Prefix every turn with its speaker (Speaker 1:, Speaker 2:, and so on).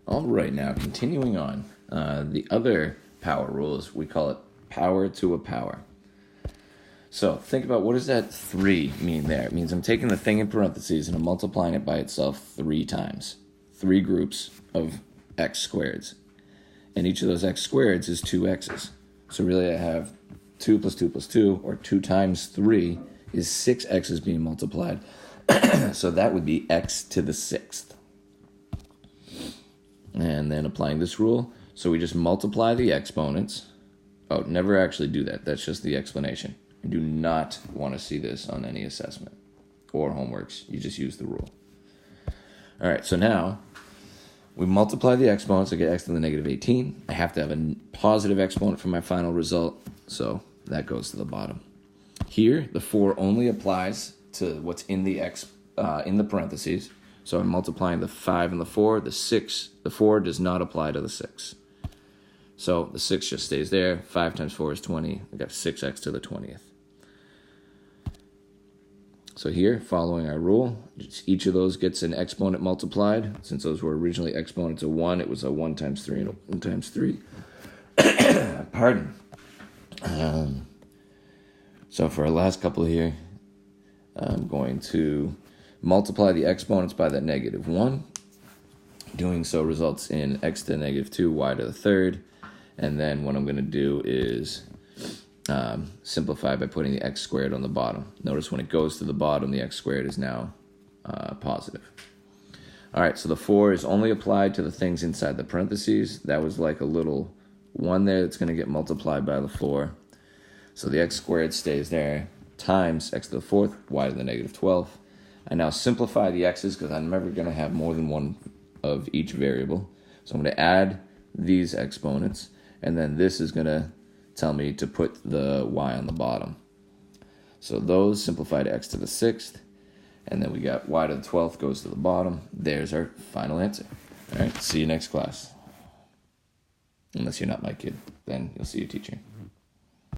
Speaker 1: All right, now continuing on. The other power rules, we call it power to a power. So think about, what does that 3 mean there? It means I'm taking the thing in parentheses and I'm multiplying it by itself 3 times. 3 groups of x squareds. And each of those x squareds is 2x's. So really I have 2 plus 2 plus 2, or 2 times 3 is 6 x's being multiplied. So that would be x to the 6th. And then applying this rule, so we just multiply the exponents. Oh, never actually do that. That's just the explanation. I do not want to see this on any assessment or homeworks. You just use the rule. All right, so now we multiply the exponents. I get x to the negative 18. I have to have a positive exponent for my final result, so that goes to the bottom. Here, the 4 only applies to what's in the in the parentheses. So I'm multiplying the 5 and the 4. The 4 does not apply to the 6. So the 6 just stays there. 5 times 4 is 20. I got 6x to the 20th. So here, following our rule, each of those gets an exponent multiplied. Since those were originally exponents of 1, it was a 1 times 3 and a 1 times 3. Pardon. So for our last couple here, I'm going to multiply the exponents by that negative 1. Doing so results in x to the negative 2, y to the 3rd. And then what I'm going to do is simplify by putting the x squared on the bottom. Notice when it goes to the bottom, the x squared is now positive. All right, so the 4 is only applied to the things inside the parentheses. That was like a little 1 there that's going to get multiplied by the 4. So the x squared stays there, times x to the 4th, y to the negative 12th. I now simplify the x's because I'm never going to have more than one of each variable. So I'm going to add these exponents, and then this is going to tell me to put the y on the bottom. So those simplify to x to the 6th, and then we got y to the 12th goes to the bottom. There's our final answer. All right, see you next class. Unless you're not my kid, then you'll see your teacher.